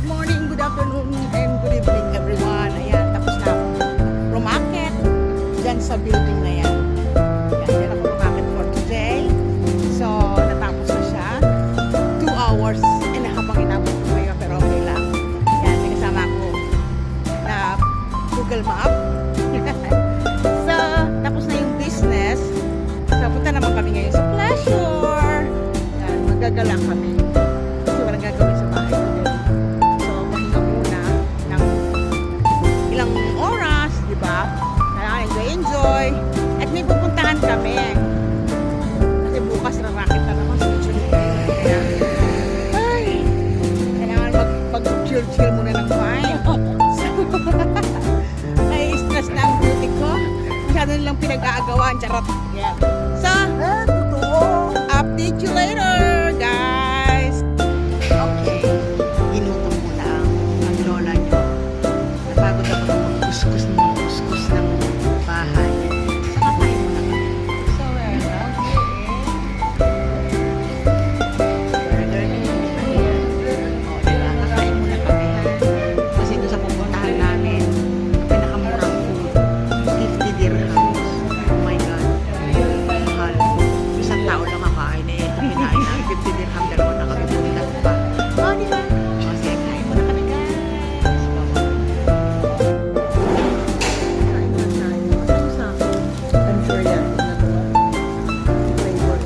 morning, good afternoon, and good evening everyone. Ayan, tapos na ako rumakit dyan sa building na yan. Ayan, dyan ako rumakit for today. So, natapos na siya. 2 hours and habang inabot ko ngayon, pero okay lang. Ayan, may kasama ako na Google Map. So, tapos na yung business. So, punta naman kami ngayon sa pleasure. Ayan, magagala kami. Kasi walang gagawin sa bahay ko din. So, pahinga muna ng ilang oras, di ba? Kaya enjoy. At may pupuntahan kami. Kasi bukas rarakit na naman. Kaya, ay, kailangan mag-chill muna ng mind. So, ay, stress na ang beauty ko. Masyado nilang pinag-aagawan. Charot. Yeah. So, update you later, guys. Okay. Inutom ko lang ang lola nyo. Napagod ako ng kuskus ng bahay. Saka tayo muna kami. So, we're out here burger ni Ayan. O, diba? Kakain muna kami. Kasi doon sa pupuntahan namin, pinakamurang food, 50 dirhams. Oh my God. Mahal. Isang tao lang kakain eh. Kinain na 50 dirham, dalawa na kami bumilat pa. O, diba? O, sige, kain muna kami, guys. Bye-bye. Kain na tayo. Ano sa akin? I'm sure yan. Flavor.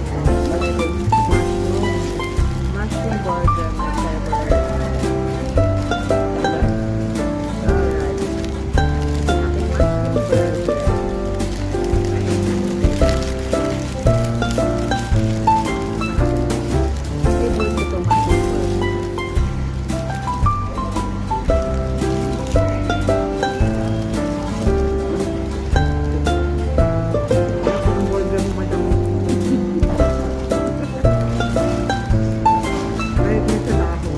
Mushroom burger, my favorite. Alright. Ating mushroom burger. Favorite ko itong mushroom burger. Ang burger mo, madam. Kahit may sila ako.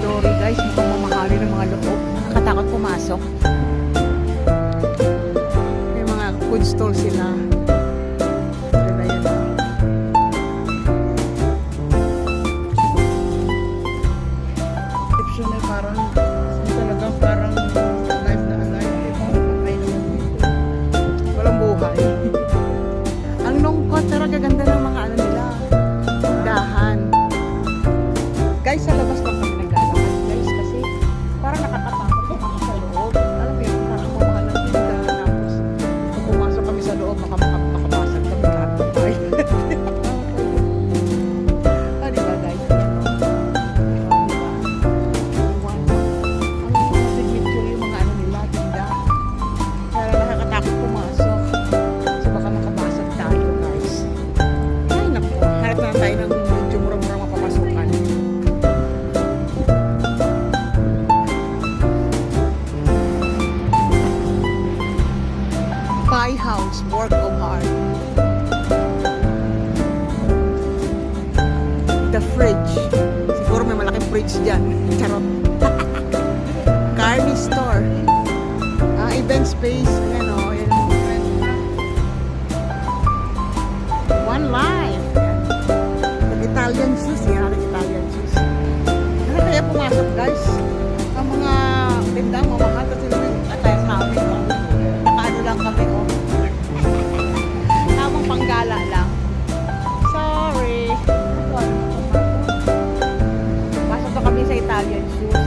Dory guys, mukhang mamahali ng mga loob. Nakakatakot pumasok. May mga food stall sila. Ganda yun. Description ay parang talagang parang alive na alive. Walang buhay. Ang lungkot pero gaganda ng mga ano nila. Dahan. Guys, sa labas lang kami naglalakad guys kasi parang nakakatakot kami sa loob. Alam mo yun, parang mamahal ng tinda. Tapos kung pumasok kami sa loob, makapasag kami lahat ng bahay. Diba guys? Ang picture yung mga ano nila, tinda. Kaya nakakatakot pumasok. Kasi baka makabasag tayo guys. Ay naku, harap na tayo ng medyo mura-mura mapapasukan. Pie house, work of art. The fridge. Siguro may malaking fridge dyan. Charot. Carne store. Event space. Ayan o. Ayan o. One Life. Italian shoes. Yan natin Italian shoes. Ano kaya pumasok guys? Ang mga tindang mamahal kasi naman tayo sa amin. Nakaano lang kami o. Tamang panggala lang. Sorry. Pasok na kami sa Italian shoes.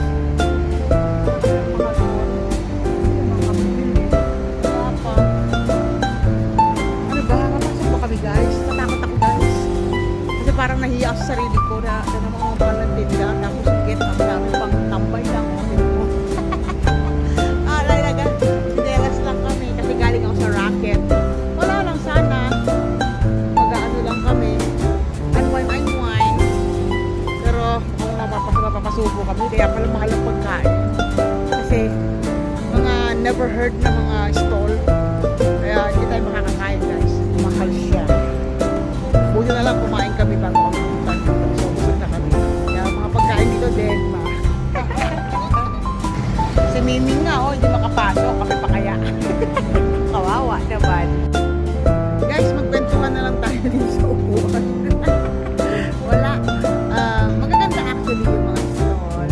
Ano ba? Mapasok ba kami guys? Natakot ako guys. Kasi parang nahiya ako sa sarili ko na mga mahal ng tinda. Tapos yung get up namin pang tambay lang. Alay na guys. Sinelas lang kami kasi galing ako sa racket. Wala lang sana. Mag-ano lang kami. Unwind. Pero kung mapapasubo kami, kaya pala mahal ang pagkain. Kasi mga never heard na mga stall. Kaya hindi tayo makakakain guys. Mahal siya. Buti na lang kumain kami bago kami pumunta dito. So busog na kami. Kaya mga pagkain dito din si Miming nga hindi makapasok. Kami pa kaya. Kawawa naman. Guys, magkwentuhan na lang tayo din sa upuan. Wala. Magaganda actually yung mga stall.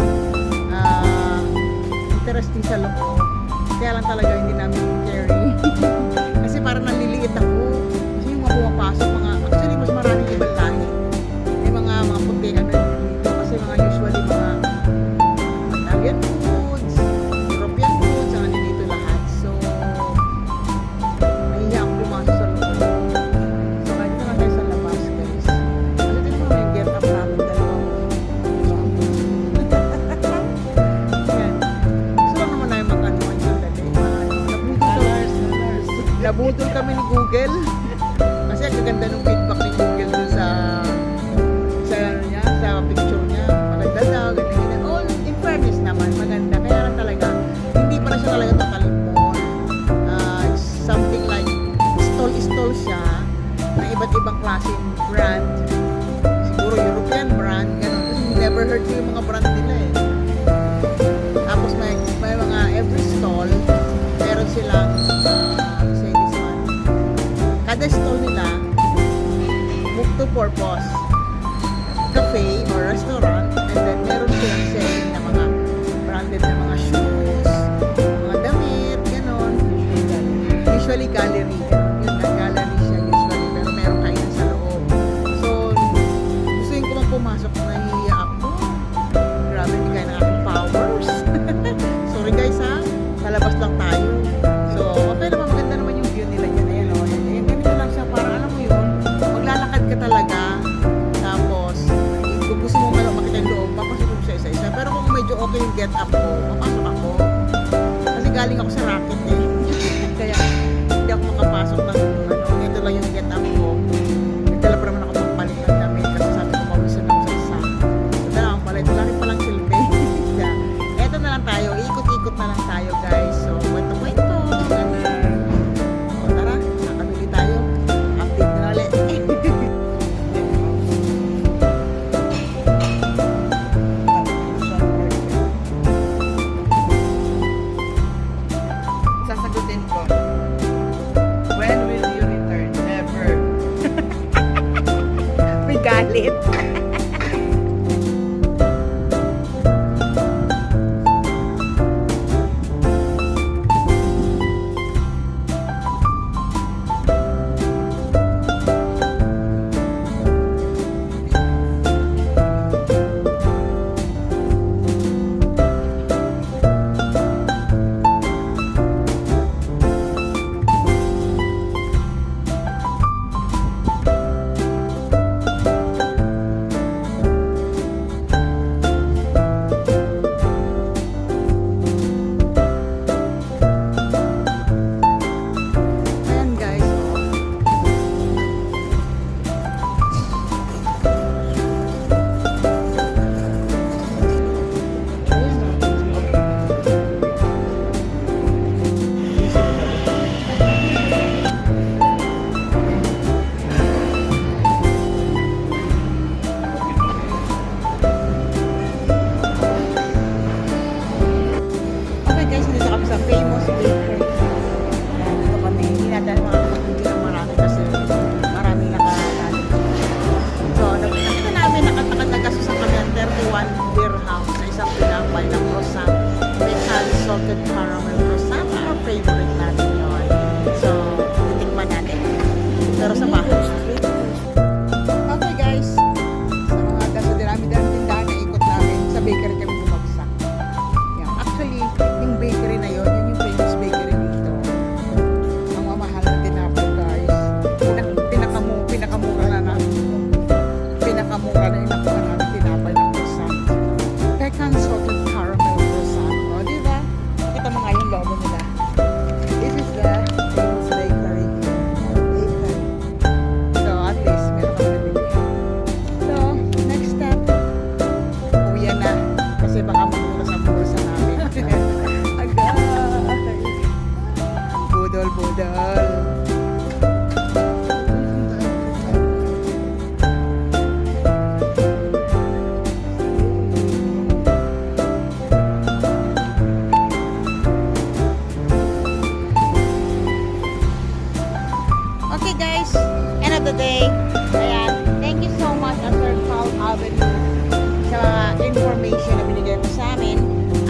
Interesting sa loob. Kaya lang talaga hindi namin carry. Kasi parang naliliit ako. Kasi yung mga pumapasok, actually mas maraming ibang lahi. May mga puti ano dito. Kasi mga usually mga Italian foods, European foods, ang ano dito lahat. So, mahiya ako pumasok sa loob. So, kahit naman tayo sa labas guys. Ano din mo yung get up namin dalawa. Yan. Gusto lang naman tayo mag-anuan yung dali. Nabudol kami ni Google. Kasi ang gaganda ng feedback ni Google dun sa ano niya, sa picture niya. Maganda daw, ganyan. All in fairness naman, maganda. Kaya lang talaga, hindi pa na siya talaga totally mall. It's something like stall siya na iba't ibang klaseng brand. Siguro European brand, gano'n. Never heard ko yung mga brand nila eh. Tapos may mga every stall, meron silang say this one. Kada stall nila, book to purpose. Cafe or restaurant, and then meron silang selling na mga branded na mga shoes, mga damit, gano'n. Usually gallery. Yun na, gallery siya usually. Pero meron kainan sa loob. So, gusto yung kumang pumasok, nahihiya ako. Grabe, hindi kaya ng aking powers. Sorry guys ha, palabas lang tayo. So, okay naman, maganda naman yung view nila dyan. Ayan o, ayan, ganito lang siya. Parang alam mo yun, maglalakad ka talaga. Tapos, kung gusto mo makita yung loob, papasok mo siya isa-isa. Pero kung medyo okay yung get up ko, papasok ako. Kasi galing ako sa racket eh. Kaya, hindi ako makapasok ng ito lang yung get up ko. Nagdala pa naman ako magpalit ng damit kasi sabi ko mawisan ako sa isa. So, dala akong palit. Wala rin palang silbi. Eto na lang tayo. Ikot-ikot na lang tayo guys. So, kwento-kwento. O, tara. Nakabili tayo. Update na ulit.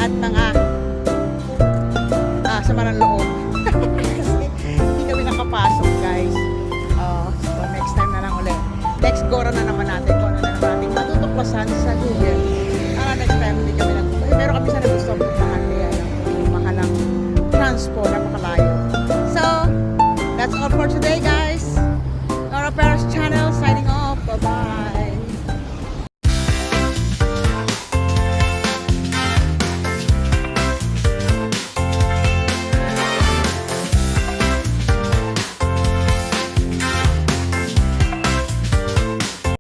at mga